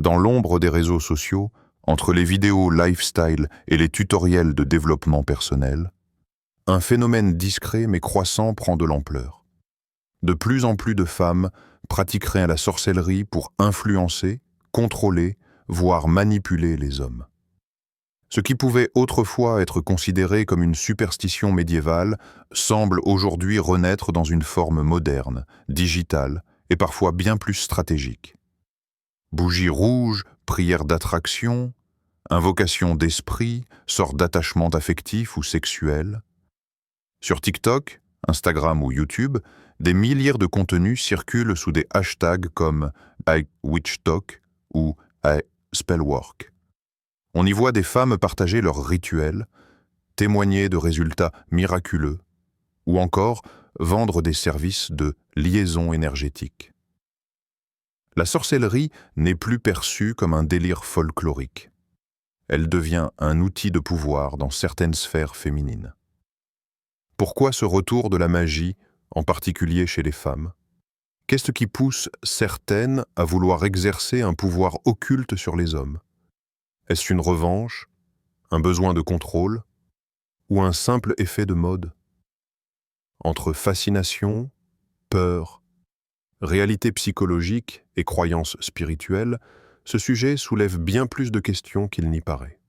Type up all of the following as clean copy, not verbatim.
Dans l'ombre des réseaux sociaux, entre les vidéos lifestyle et les tutoriels de développement personnel, un phénomène discret mais croissant prend de l'ampleur. De plus en plus de femmes pratiqueraient la sorcellerie pour influencer, contrôler, voire manipuler les hommes. Ce qui pouvait autrefois être considéré comme une superstition médiévale semble aujourd'hui renaître dans une forme moderne, digitale et parfois bien plus stratégique. Bougies rouges, prières d'attraction, invocation d'esprit, sorte d'attachement affectif ou sexuel. Sur TikTok, Instagram ou YouTube, des milliers de contenus circulent sous des hashtags comme #WitchTalk ou #Spellwork. On y voit des femmes partager leurs rituels, témoigner de résultats miraculeux, ou encore vendre des services de liaison énergétique. La sorcellerie n'est plus perçue comme un délire folklorique. Elle devient un outil de pouvoir dans certaines sphères féminines. Pourquoi ce retour de la magie, en particulier chez les femmes? Qu'est-ce qui pousse certaines à vouloir exercer un pouvoir occulte sur les hommes? Est-ce une revanche, un besoin de contrôle, ou un simple effet de mode? Entre fascination, peur, réalité psychologique et croyances spirituelles, ce sujet soulève bien plus de questions qu'il n'y paraît.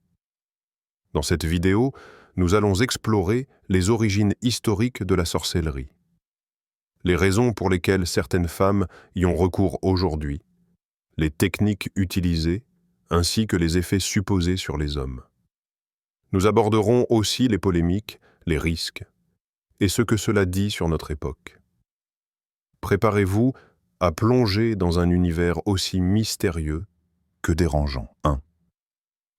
Dans cette vidéo, nous allons explorer les origines historiques de la sorcellerie, les raisons pour lesquelles certaines femmes y ont recours aujourd'hui, les techniques utilisées, ainsi que les effets supposés sur les hommes. Nous aborderons aussi les polémiques, les risques, et ce que cela dit sur notre époque. Préparez-vous à plonger dans un univers aussi mystérieux que dérangeant. 1.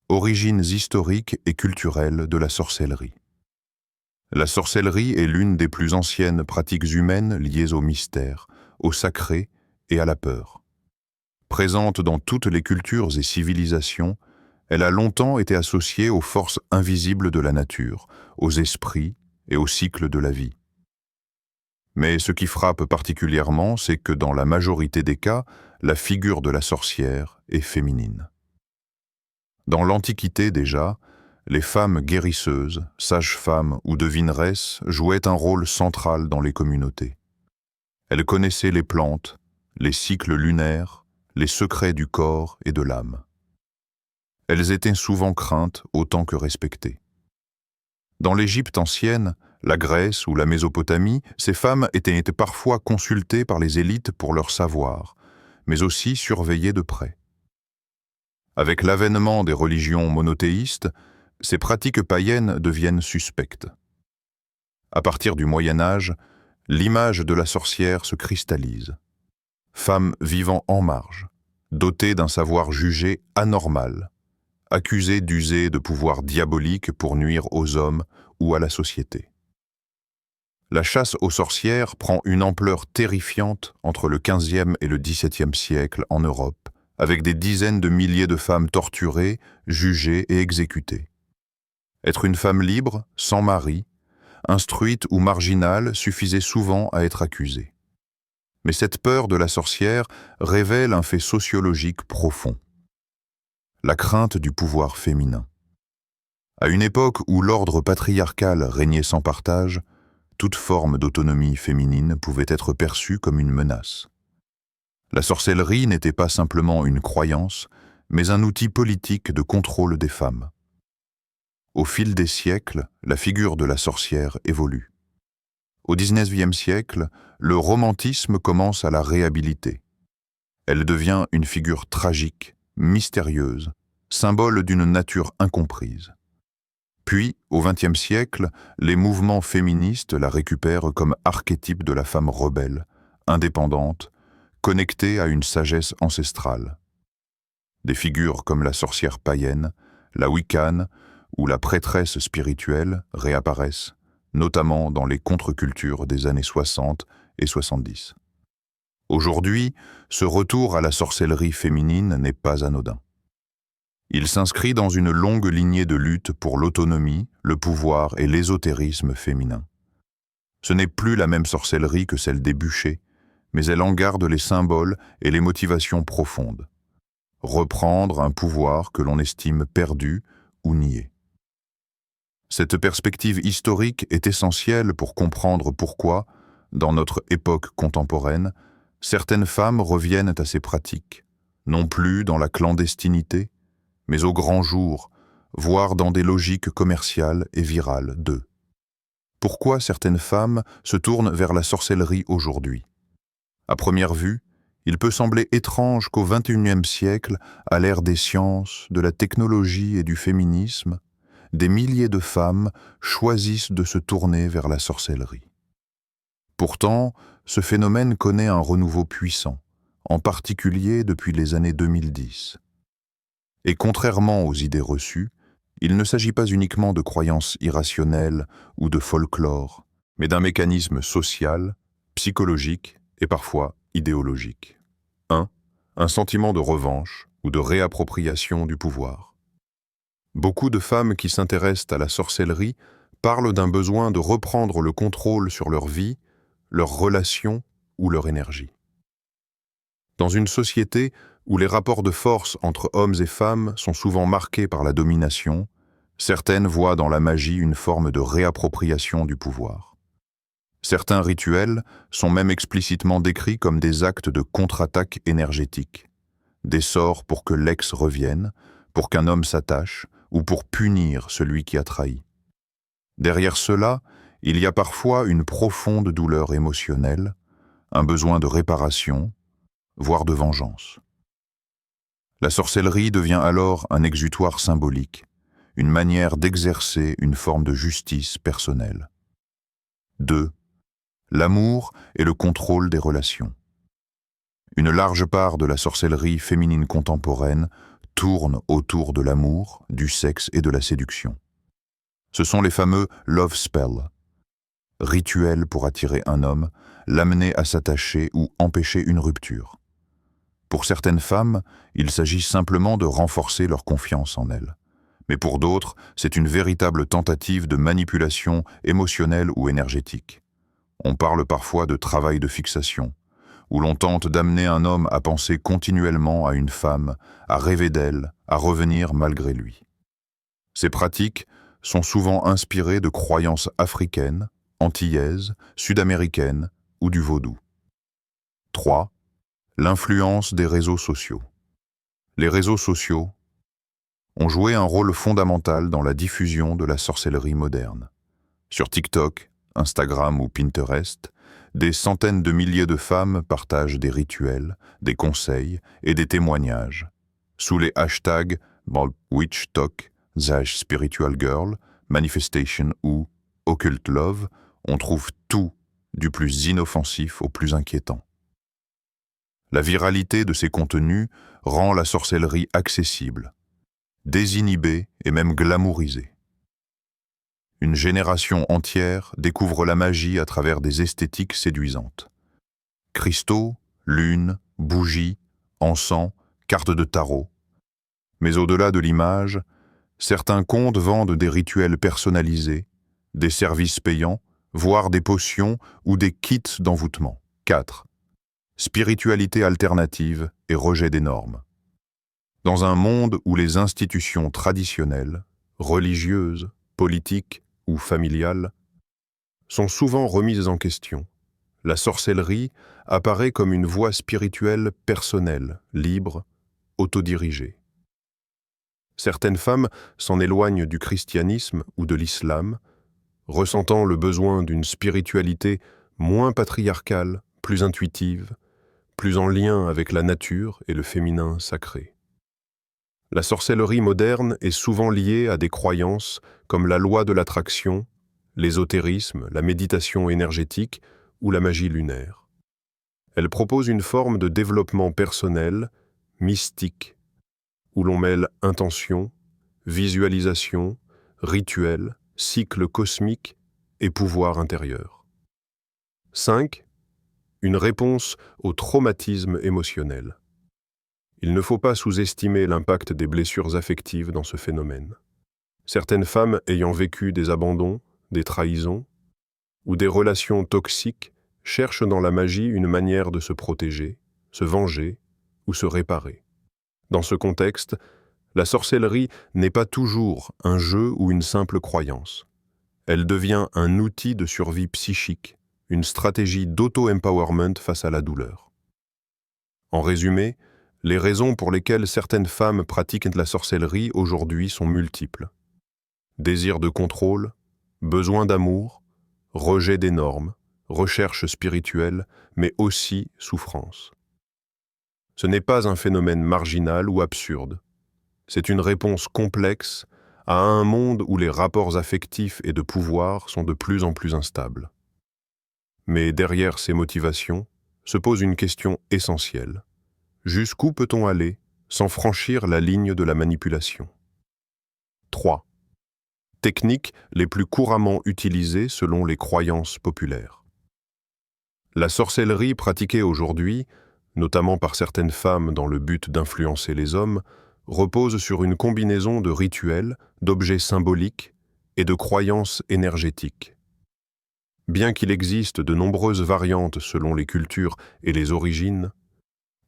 Origines historiques et culturelles de la sorcellerie. La sorcellerie est l'une des plus anciennes pratiques humaines liées au mystère, au sacré et à la peur. Présente dans toutes les cultures et civilisations, elle a longtemps été associée aux forces invisibles de la nature, aux esprits et aux cycles de la vie. Mais ce qui frappe particulièrement, c'est que dans la majorité des cas, la figure de la sorcière est féminine. Dans l'Antiquité déjà, les femmes guérisseuses, sages-femmes ou devineresses jouaient un rôle central dans les communautés. Elles connaissaient les plantes, les cycles lunaires, les secrets du corps et de l'âme. Elles étaient souvent craintes autant que respectées. Dans l'Égypte ancienne, la Grèce ou la Mésopotamie, ces femmes étaient parfois consultées par les élites pour leur savoir, mais aussi surveillées de près. Avec l'avènement des religions monothéistes, ces pratiques païennes deviennent suspectes. À partir du Moyen Âge, l'image de la sorcière se cristallise. Femme vivant en marge, dotée d'un savoir jugé anormal, accusée d'user de pouvoirs diaboliques pour nuire aux hommes ou à la société. La chasse aux sorcières prend une ampleur terrifiante entre le XVe et le XVIIe siècle en Europe, avec des dizaines de milliers de femmes torturées, jugées et exécutées. Être une femme libre, sans mari, instruite ou marginale suffisait souvent à être accusée. Mais cette peur de la sorcière révèle un fait sociologique profond. La crainte du pouvoir féminin. À une époque où l'ordre patriarcal régnait sans partage, toute forme d'autonomie féminine pouvait être perçue comme une menace. La sorcellerie n'était pas simplement une croyance, mais un outil politique de contrôle des femmes. Au fil des siècles, la figure de la sorcière évolue. Au XIXe siècle, le romantisme commence à la réhabiliter. Elle devient une figure tragique, mystérieuse, symbole d'une nature incomprise. Puis, au XXe siècle, les mouvements féministes la récupèrent comme archétype de la femme rebelle, indépendante, connectée à une sagesse ancestrale. Des figures comme la sorcière païenne, la Wiccan ou la prêtresse spirituelle réapparaissent, notamment dans les contre-cultures des années 60 et 70. Aujourd'hui, ce retour à la sorcellerie féminine n'est pas anodin. Il s'inscrit dans une longue lignée de lutte pour l'autonomie, le pouvoir et l'ésotérisme féminin. Ce n'est plus la même sorcellerie que celle des bûchers, mais elle en garde les symboles et les motivations profondes. reprendre un pouvoir que l'on estime perdu ou nié. Cette perspective historique est essentielle pour comprendre pourquoi, dans notre époque contemporaine, certaines femmes reviennent à ces pratiques, non plus dans la clandestinité, mais au grand jour, voire dans des logiques commerciales et virales d'eux. Pourquoi certaines femmes se tournent vers la sorcellerie aujourd'hui? À première vue, il peut sembler étrange qu'au XXIe siècle, à l'ère des sciences, de la technologie et du féminisme, des milliers de femmes choisissent de se tourner vers la sorcellerie. Pourtant, ce phénomène connaît un renouveau puissant, en particulier depuis les années 2010. Et contrairement aux idées reçues, il ne s'agit pas uniquement de croyances irrationnelles ou de folklore, mais d'un mécanisme social, psychologique et parfois idéologique. 1. Un sentiment de revanche ou de réappropriation du pouvoir. Beaucoup de femmes qui s'intéressent à la sorcellerie parlent d'un besoin de reprendre le contrôle sur leur vie, leurs relations ou leur énergie. Dans une société où les rapports de force entre hommes et femmes sont souvent marqués par la domination, certaines voient dans la magie une forme de réappropriation du pouvoir. Certains rituels sont même explicitement décrits comme des actes de contre-attaque énergétique, des sorts pour que l'ex revienne, pour qu'un homme s'attache ou pour punir celui qui a trahi. Derrière cela, il y a parfois une profonde douleur émotionnelle, un besoin de réparation, voire de vengeance. La sorcellerie devient alors un exutoire symbolique, une manière d'exercer une forme de justice personnelle. 2. L'amour et le contrôle des relations. Une large part de la sorcellerie féminine contemporaine tourne autour de l'amour, du sexe et de la séduction. Ce sont les fameux love spells, rituels pour attirer un homme, l'amener à s'attacher ou empêcher une rupture. Pour certaines femmes, il s'agit simplement de renforcer leur confiance en elles. Mais pour d'autres, c'est une véritable tentative de manipulation émotionnelle ou énergétique. On parle parfois de travail de fixation, où l'on tente d'amener un homme à penser continuellement à une femme, à rêver d'elle, à revenir malgré lui. Ces pratiques sont souvent inspirées de croyances africaines, antillaises, sud-américaines ou du vaudou. 3. L'influence des réseaux sociaux. Les réseaux sociaux ont joué un rôle fondamental dans la diffusion de la sorcellerie moderne. Sur TikTok, Instagram ou Pinterest, des centaines de milliers de femmes partagent des rituels, des conseils et des témoignages. Sous les hashtags WitchTok, Zaj Spiritual Girl, Manifestation ou Occult Love, on trouve tout, du plus inoffensif au plus inquiétant. La viralité de ces contenus rend la sorcellerie accessible, désinhibée et même glamourisée. Une génération entière découvre la magie à travers des esthétiques séduisantes. Cristaux, lunes, bougies, encens, cartes de tarot. Mais au-delà de l'image, certains contes vendent des rituels personnalisés, des services payants, voire des potions ou des kits d'envoûtement. 4. Spiritualité alternative et rejet des normes. Dans un monde où les institutions traditionnelles, religieuses, politiques ou familiales, sont souvent remises en question, la sorcellerie apparaît comme une voie spirituelle personnelle, libre, autodirigée. Certaines femmes s'en éloignent du christianisme ou de l'islam, ressentant le besoin d'une spiritualité moins patriarcale, plus intuitive, plus en lien avec la nature et le féminin sacré. La sorcellerie moderne est souvent liée à des croyances comme la loi de l'attraction, l'ésotérisme, la méditation énergétique ou la magie lunaire. Elle propose une forme de développement personnel, mystique, où l'on mêle intention, visualisation, rituel, cycle cosmique et pouvoir intérieur. 5. Une réponse au traumatisme émotionnel. Il ne faut pas sous-estimer l'impact des blessures affectives dans ce phénomène. Certaines femmes ayant vécu des abandons, des trahisons ou des relations toxiques cherchent dans la magie une manière de se protéger, se venger ou se réparer. Dans ce contexte, la sorcellerie n'est pas toujours un jeu ou une simple croyance. Elle devient un outil de survie psychique, une stratégie d'auto-empowerment face à la douleur. En résumé, les raisons pour lesquelles certaines femmes pratiquent la sorcellerie aujourd'hui sont multiples. Désir de contrôle, besoin d'amour, rejet des normes, recherche spirituelle, mais aussi souffrance. Ce n'est pas un phénomène marginal ou absurde. C'est une réponse complexe à un monde où les rapports affectifs et de pouvoir sont de plus en plus instables. Mais derrière ces motivations se pose une question essentielle. Jusqu'où peut-on aller sans franchir la ligne de la manipulation? 3. Techniques les plus couramment utilisées selon les croyances populaires. La sorcellerie pratiquée aujourd'hui, notamment par certaines femmes dans le but d'influencer les hommes, repose sur une combinaison de rituels, d'objets symboliques et de croyances énergétiques. Bien qu'il existe de nombreuses variantes selon les cultures et les origines,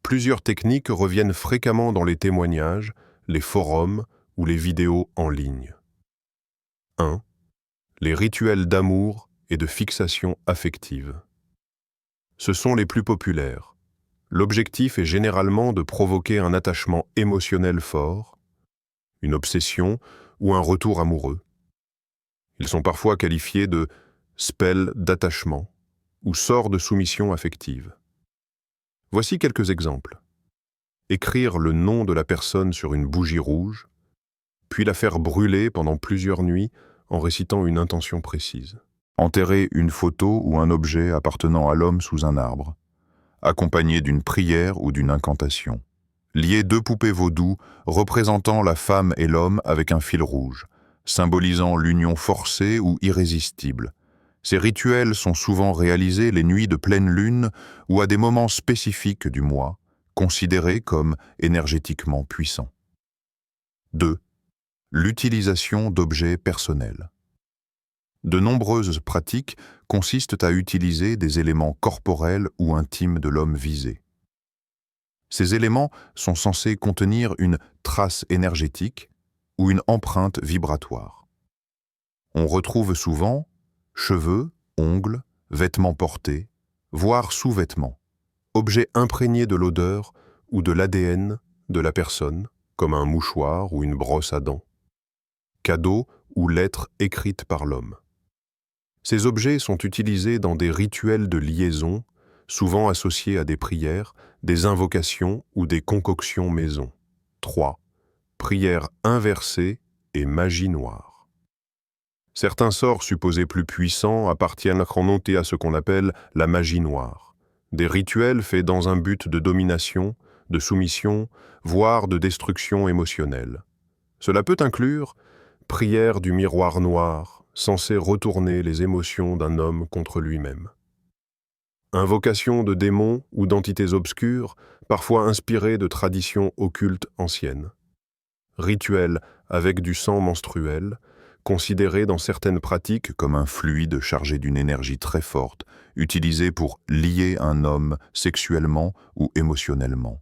plusieurs techniques reviennent fréquemment dans les témoignages, les forums ou les vidéos en ligne. 1. Les rituels d'amour et de fixation affective. Ce sont les plus populaires. L'objectif est généralement de provoquer un attachement émotionnel fort, une obsession ou un retour amoureux. Ils sont parfois qualifiés de spells d'attachement ou sorts de soumission affective. Voici quelques exemples. Écrire le nom de la personne sur une bougie rouge, puis la faire brûler pendant plusieurs nuits en récitant une intention précise. Enterrer une photo ou un objet appartenant à l'homme sous un arbre, accompagné d'une prière ou d'une incantation. Lier 2 poupées vaudou représentant la femme et l'homme avec un fil rouge, symbolisant l'union forcée ou irrésistible. Ces rituels sont souvent réalisés les nuits de pleine lune ou à des moments spécifiques du mois, considérés comme énergétiquement puissants. 2. L'utilisation d'objets personnels. De nombreuses pratiques consistent à utiliser des éléments corporels ou intimes de l'homme visé. Ces éléments sont censés contenir une trace énergétique ou une empreinte vibratoire. On retrouve souvent cheveux, ongles, vêtements portés, voire sous-vêtements, objets imprégnés de l'odeur ou de l'ADN de la personne, comme un mouchoir ou une brosse à dents, cadeaux ou lettres écrites par l'homme. Ces objets sont utilisés dans des rituels de liaison, souvent associés à des prières, des invocations ou des concoctions maison. 3. Prière inversée et magie noire. Certains sorts supposés plus puissants appartiennent à ce qu'on appelle la magie noire. Des rituels faits dans un but de domination, de soumission, voire de destruction émotionnelle. Cela peut inclure prière du miroir noir, censé retourner les émotions d'un homme contre lui-même. Invocation de démons ou d'entités obscures, parfois inspirées de traditions occultes anciennes. Rituel avec du sang menstruel, considéré dans certaines pratiques comme un fluide chargé d'une énergie très forte, utilisé pour lier un homme sexuellement ou émotionnellement.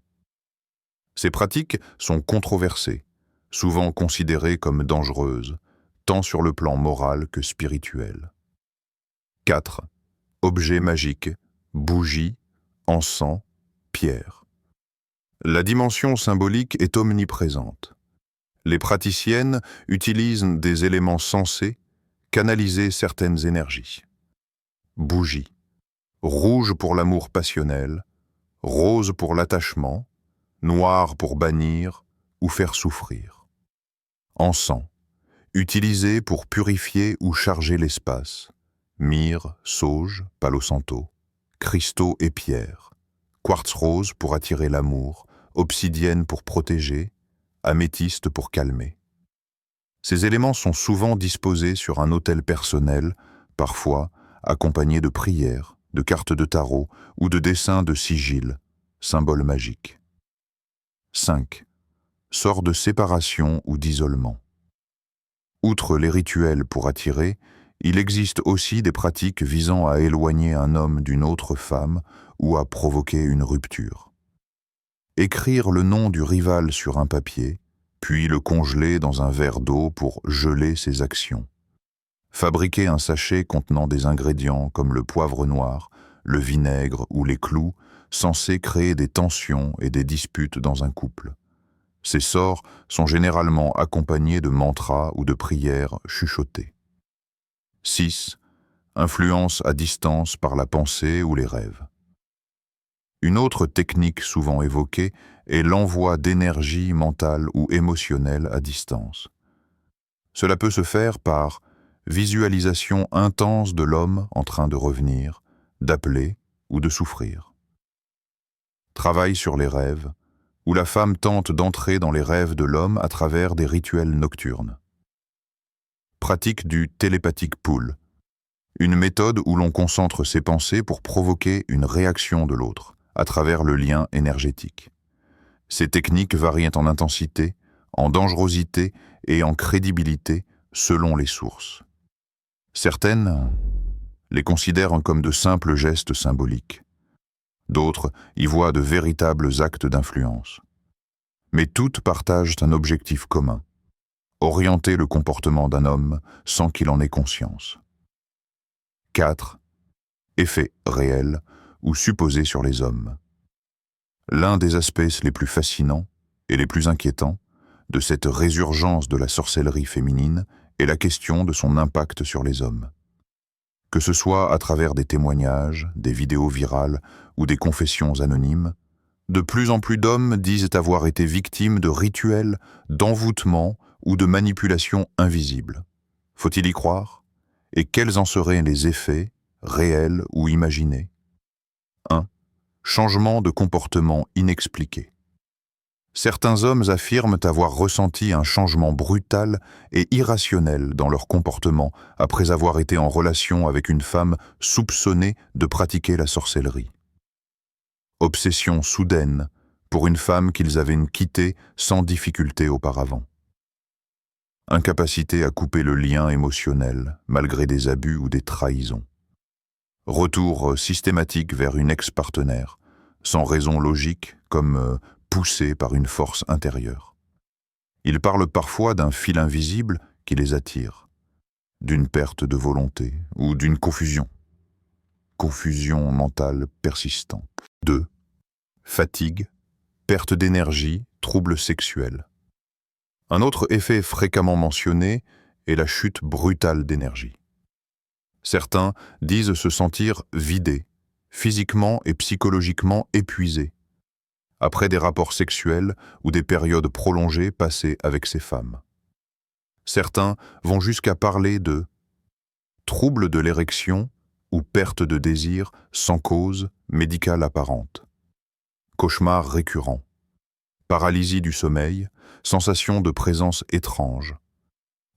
Ces pratiques sont controversées, souvent considérées comme dangereuses, tant sur le plan moral que spirituel. 4. Objets magiques, bougies, encens, pierres. La dimension symbolique est omniprésente. Les praticiennes utilisent des éléments censés canaliser certaines énergies. Bougie. Rouge pour l'amour passionnel, rose pour l'attachement, noir pour bannir ou faire souffrir. Encens. Utilisé pour purifier ou charger l'espace. Myrrhe, sauge, palo santo, cristaux et pierres. Quartz rose pour attirer l'amour, obsidienne pour protéger, améthyste pour calmer. Ces éléments sont souvent disposés sur un autel personnel, parfois accompagnés de prières, de cartes de tarot ou de dessins de sigil, symboles magiques. 5. Sort de séparation ou d'isolement. Outre les rituels pour attirer, il existe aussi des pratiques visant à éloigner un homme d'une autre femme ou à provoquer une rupture. écrire le nom du rival sur un papier, puis le congeler dans un verre d'eau pour geler ses actions. Fabriquer un sachet contenant des ingrédients comme le poivre noir, le vinaigre ou les clous, censés créer des tensions et des disputes dans un couple. Ces sorts sont généralement accompagnés de mantras ou de prières chuchotées. 6. Influence à distance par la pensée ou les rêves. Une autre technique souvent évoquée est l'envoi d'énergie mentale ou émotionnelle à distance. Cela peut se faire par visualisation intense de l'homme en train de revenir, d'appeler ou de souffrir. Travail sur les rêves, où la femme tente d'entrer dans les rêves de l'homme à travers des rituels nocturnes. Pratique du télépathic pull, une méthode où l'on concentre ses pensées pour provoquer une réaction de l'autre, à travers le lien énergétique. Ces techniques varient en intensité, en dangerosité et en crédibilité selon les sources. Certaines les considèrent comme de simples gestes symboliques. D'autres y voient de véritables actes d'influence. Mais toutes partagent un objectif commun: orienter le comportement d'un homme sans qu'il en ait conscience. 4. Effets réels ou supposés sur les hommes. L'un des aspects les plus fascinants et les plus inquiétants de cette résurgence de la sorcellerie féminine est la question de son impact sur les hommes. Que ce soit à travers des témoignages, des vidéos virales ou des confessions anonymes, de plus en plus d'hommes disent avoir été victimes de rituels, d'envoûtement ou de manipulations invisibles. Faut-il y croire? Et quels en seraient les effets, réels ou imaginés? 1. Changement de comportement inexpliqué. Certains hommes affirment avoir ressenti un changement brutal et irrationnel dans leur comportement après avoir été en relation avec une femme soupçonnée de pratiquer la sorcellerie. Obsession soudaine pour une femme qu'ils avaient quittée sans difficulté auparavant. Incapacité à couper le lien émotionnel malgré des abus ou des trahisons. Retour systématique vers une ex-partenaire, sans raison logique, comme poussés par une force intérieure. Ils parlent parfois d'un fil invisible qui les attire, d'une perte de volonté ou d'une confusion. Confusion mentale persistante. 2. Fatigue, perte d'énergie, troubles sexuels. Un autre effet fréquemment mentionné est la chute brutale d'énergie. Certains disent se sentir vidés, physiquement et psychologiquement épuisés, après des rapports sexuels ou des périodes prolongées passées avec ces femmes. Certains vont jusqu'à parler de troubles de l'érection ou perte de désir sans cause médicale apparente, cauchemars récurrents, paralysie du sommeil, sensation de présence étrange,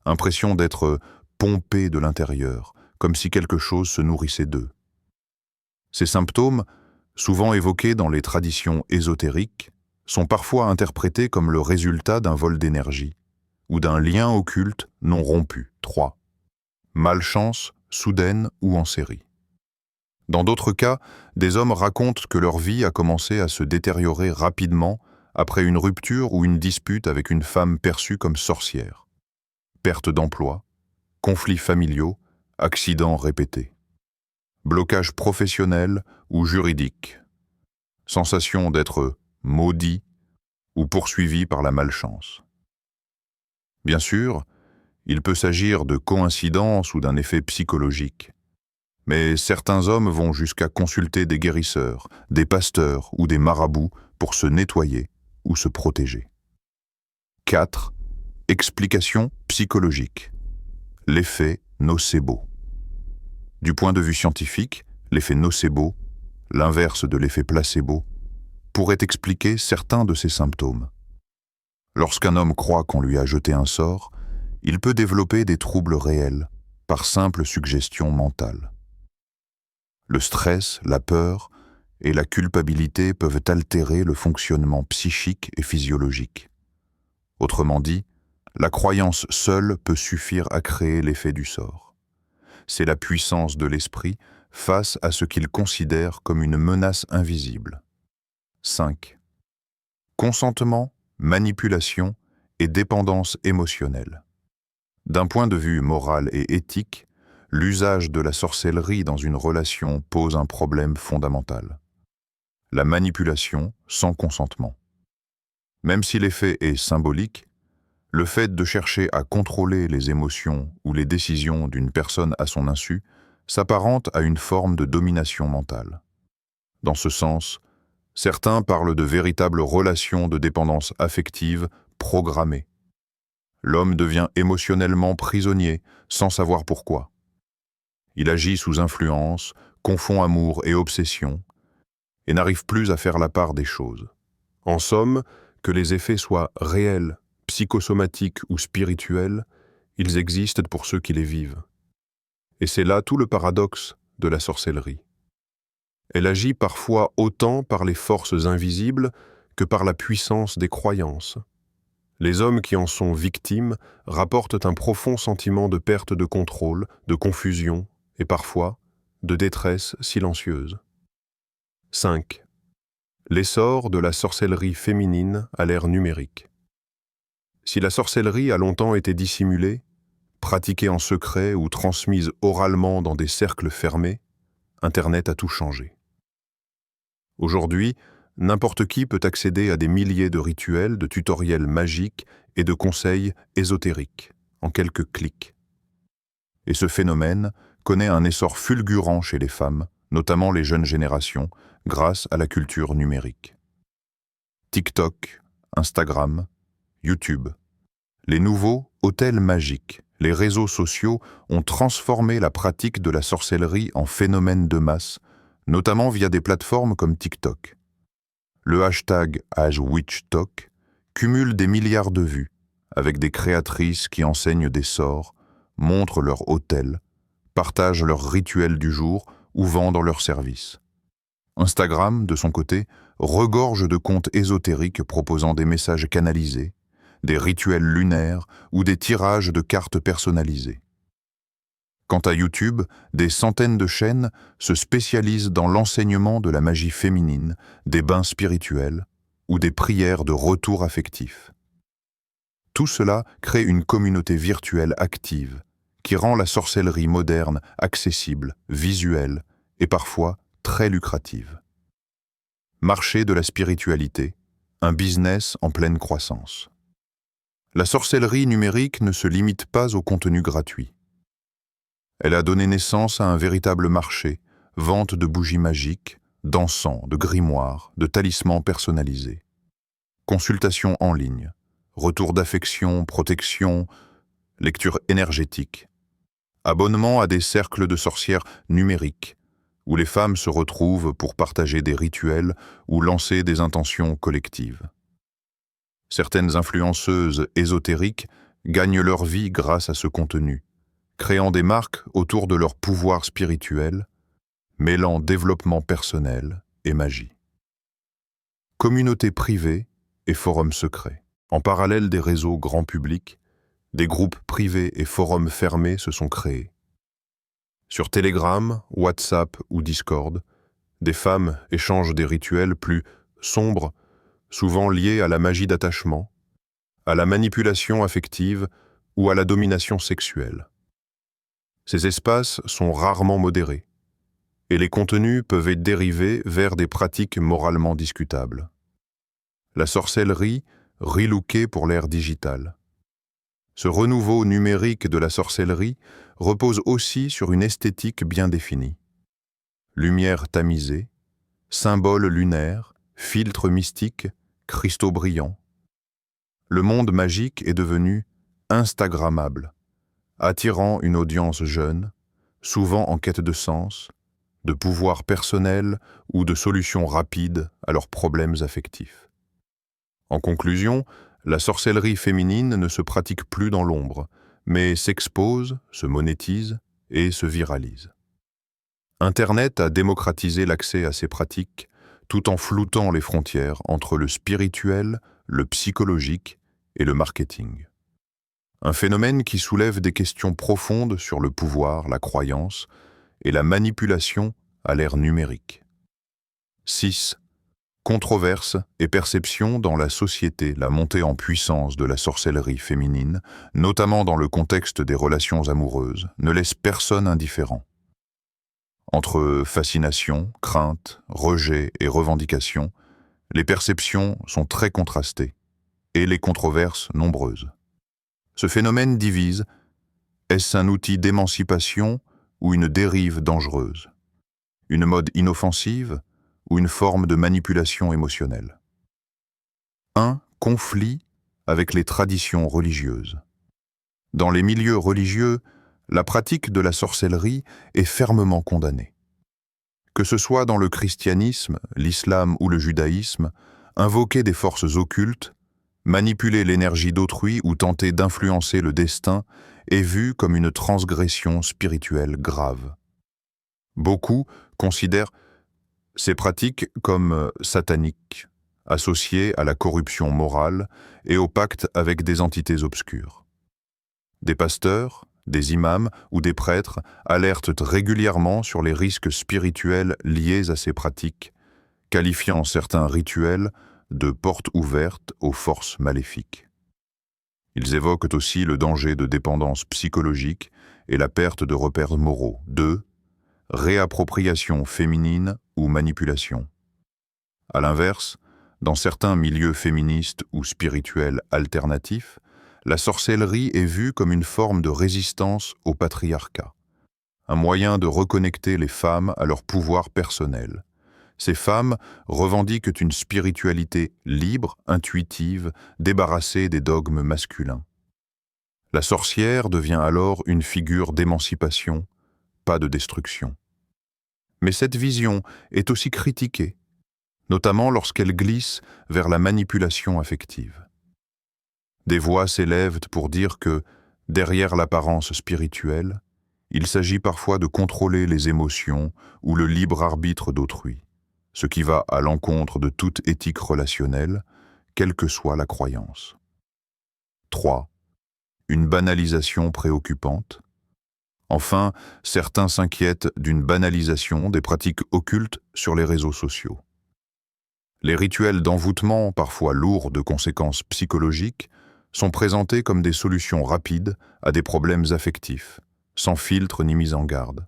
impression d'être pompé de l'intérieur, comme si quelque chose se nourrissait d'eux. Ces symptômes, souvent évoqués dans les traditions ésotériques, sont parfois interprétés comme le résultat d'un vol d'énergie ou d'un lien occulte non rompu. 3. Malchance, soudaine ou en série. Dans d'autres cas, des hommes racontent que leur vie a commencé à se détériorer rapidement après une rupture ou une dispute avec une femme perçue comme sorcière. Perte d'emploi, conflits familiaux, accidents répétés. Blocage professionnel ou juridique. Sensation d'être maudit ou poursuivi par la malchance. Bien sûr, il peut s'agir de coïncidence ou d'un effet psychologique. Mais certains hommes vont jusqu'à consulter des guérisseurs, des pasteurs ou des marabouts pour se nettoyer ou se protéger. 4. Explication psychologique. L'effet nocebo. Du point de vue scientifique, l'effet nocebo, l'inverse de l'effet placebo, pourrait expliquer certains de ces symptômes. Lorsqu'un homme croit qu'on lui a jeté un sort, il peut développer des troubles réels par simple suggestion mentale. Le stress, la peur et la culpabilité peuvent altérer le fonctionnement psychique et physiologique. Autrement dit, la croyance seule peut suffire à créer l'effet du sort. C'est la puissance de l'esprit face à ce qu'il considère comme une menace invisible. 5. consentement, manipulation et dépendance émotionnelle. D'un point de vue moral et éthique, l'usage de la sorcellerie dans une relation pose un problème fondamental. La manipulation sans consentement. Même si l'effet est symbolique, le fait de chercher à contrôler les émotions ou les décisions d'une personne à son insu s'apparente à une forme de domination mentale. Dans ce sens, certains parlent de véritables relations de dépendance affective programmées. L'homme devient émotionnellement prisonnier sans savoir pourquoi. Il agit sous influence, confond amour et obsession, et n'arrive plus à faire la part des choses. En somme, que les effets soient réels, psychosomatiques ou spirituels, ils existent pour ceux qui les vivent. Et c'est là tout le paradoxe de la sorcellerie. Elle agit parfois autant par les forces invisibles que par la puissance des croyances. Les hommes qui en sont victimes rapportent un profond sentiment de perte de contrôle, de confusion et parfois de détresse silencieuse. 5. L'essor de la sorcellerie féminine à l'ère numérique. Si la sorcellerie a longtemps été dissimulée, pratiquée en secret ou transmise oralement dans des cercles fermés, Internet a tout changé. Aujourd'hui, n'importe qui peut accéder à des milliers de rituels, de tutoriels magiques et de conseils ésotériques, en quelques clics. Et ce phénomène connaît un essor fulgurant chez les femmes, notamment les jeunes générations, grâce à la culture numérique. TikTok, Instagram, YouTube. Les nouveaux hôtels magiques, les réseaux sociaux ont transformé la pratique de la sorcellerie en phénomène de masse, notamment via des plateformes comme TikTok. Le hashtag #WitchTok cumule des milliards de vues, avec des créatrices qui enseignent des sorts, montrent leurs hôtels, partagent leurs rituels du jour ou vendent leurs services. Instagram, de son côté, regorge de comptes ésotériques proposant des messages canalisés, des rituels lunaires ou des tirages de cartes personnalisées. Quant à YouTube, des centaines de chaînes se spécialisent dans l'enseignement de la magie féminine, des bains spirituels ou des prières de retour affectif. Tout cela crée une communauté virtuelle active qui rend la sorcellerie moderne accessible, visuelle et parfois très lucrative. Marché de la spiritualité, un business en pleine croissance. La sorcellerie numérique ne se limite pas au contenu gratuit. Elle a donné naissance à un véritable marché, vente de bougies magiques, d'encens, de grimoires, de talismans personnalisés. Consultation en ligne, retour d'affection, protection, lecture énergétique. Abonnement à des cercles de sorcières numériques, où les femmes se retrouvent pour partager des rituels ou lancer des intentions collectives. Certaines influenceuses ésotériques gagnent leur vie grâce à ce contenu, créant des marques autour de leur pouvoir spirituel, mêlant développement personnel et magie. Communautés privées et forums secrets. En parallèle des réseaux grand public, des groupes privés et forums fermés se sont créés. Sur Telegram, WhatsApp ou Discord, des femmes échangent des rituels plus sombres, souvent liés à la magie d'attachement, à la manipulation affective ou à la domination sexuelle. Ces espaces sont rarement modérés, et les contenus peuvent dériver vers des pratiques moralement discutables. La sorcellerie, relookée pour l'ère digitale. Ce renouveau numérique de la sorcellerie repose aussi sur une esthétique bien définie. Lumière tamisée, symboles lunaires, filtres mystiques, cristaux brillants. Le monde magique est devenu instagrammable, attirant une audience jeune, souvent en quête de sens, de pouvoir personnel ou de solutions rapides à leurs problèmes affectifs. En conclusion, la sorcellerie féminine ne se pratique plus dans l'ombre, mais s'expose, se monétise et se viralise. Internet a démocratisé l'accès à ces pratiques, tout en floutant les frontières entre le spirituel, le psychologique et le marketing. Un phénomène qui soulève des questions profondes sur le pouvoir, la croyance et la manipulation à l'ère numérique. 6. Controverses et perceptions dans la société, la montée en puissance de la sorcellerie féminine, notamment dans le contexte des relations amoureuses, ne laisse personne indifférent. Entre fascination, crainte, rejet et revendication, les perceptions sont très contrastées et les controverses nombreuses. Ce phénomène divise. Est-ce un outil d'émancipation ou une dérive dangereuse? Une mode inoffensive ou une forme de manipulation émotionnelle? Un conflit avec les traditions religieuses. Dans les milieux religieux, la pratique de la sorcellerie est fermement condamnée. Que ce soit dans le christianisme, l'islam ou le judaïsme, invoquer des forces occultes, manipuler l'énergie d'autrui ou tenter d'influencer le destin est vu comme une transgression spirituelle grave. Beaucoup considèrent ces pratiques comme sataniques, associées à la corruption morale et au pacte avec des entités obscures. Des pasteurs, des imams ou des prêtres alertent régulièrement sur les risques spirituels liés à ces pratiques, qualifiant certains rituels de portes ouvertes aux forces maléfiques. Ils évoquent aussi le danger de dépendance psychologique et la perte de repères moraux, de réappropriation féminine ou manipulation. À l'inverse, dans certains milieux féministes ou spirituels alternatifs, la sorcellerie est vue comme une forme de résistance au patriarcat, un moyen de reconnecter les femmes à leur pouvoir personnel. Ces femmes revendiquent une spiritualité libre, intuitive, débarrassée des dogmes masculins. La sorcière devient alors une figure d'émancipation, pas de destruction. Mais cette vision est aussi critiquée, notamment lorsqu'elle glisse vers la manipulation affective. Des voix s'élèvent pour dire que, derrière l'apparence spirituelle, il s'agit parfois de contrôler les émotions ou le libre arbitre d'autrui, ce qui va à l'encontre de toute éthique relationnelle, quelle que soit la croyance. 3. Une banalisation préoccupante. Enfin, certains s'inquiètent d'une banalisation des pratiques occultes sur les réseaux sociaux. Les rituels d'envoûtement, parfois lourds de conséquences psychologiques, sont présentés comme des solutions rapides à des problèmes affectifs, sans filtre ni mise en garde.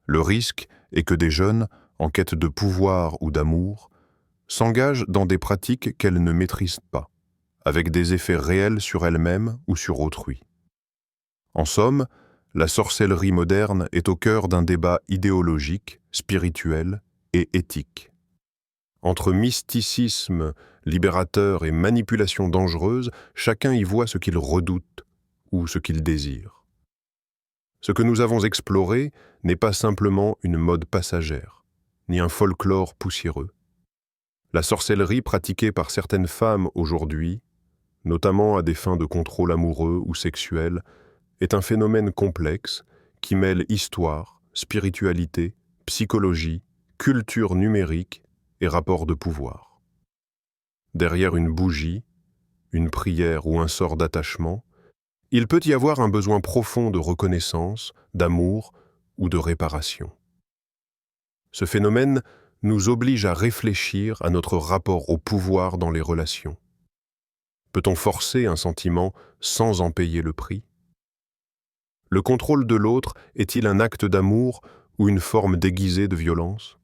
Le risque est que des jeunes, en quête de pouvoir ou d'amour, s'engagent dans des pratiques qu'elles ne maîtrisent pas, avec des effets réels sur elles-mêmes ou sur autrui. En somme, la sorcellerie moderne est au cœur d'un débat idéologique, spirituel et éthique. Entre mysticisme libérateur et manipulation dangereuse, chacun y voit ce qu'il redoute ou ce qu'il désire. Ce que nous avons exploré n'est pas simplement une mode passagère, ni un folklore poussiéreux. La sorcellerie pratiquée par certaines femmes aujourd'hui, notamment à des fins de contrôle amoureux ou sexuel, est un phénomène complexe qui mêle histoire, spiritualité, psychologie, culture numérique et rapport de pouvoir. Derrière une bougie, une prière ou un sort d'attachement, il peut y avoir un besoin profond de reconnaissance, d'amour ou de réparation. Ce phénomène nous oblige à réfléchir à notre rapport au pouvoir dans les relations. Peut-on forcer un sentiment sans en payer le prix? Le contrôle de l'autre est-il un acte d'amour ou une forme déguisée de violence?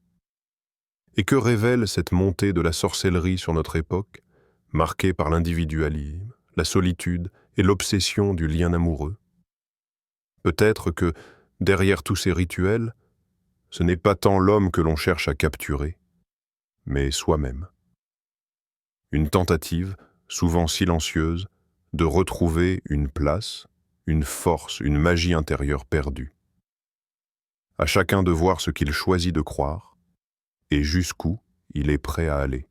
Et que révèle cette montée de la sorcellerie sur notre époque, marquée par l'individualisme, la solitude et l'obsession du lien amoureux? Peut-être que, derrière tous ces rituels, ce n'est pas tant l'homme que l'on cherche à capturer, mais soi-même. Une tentative, souvent silencieuse, de retrouver une place, une force, une magie intérieure perdue. À chacun de voir ce qu'il choisit de croire et jusqu'où il est prêt à aller.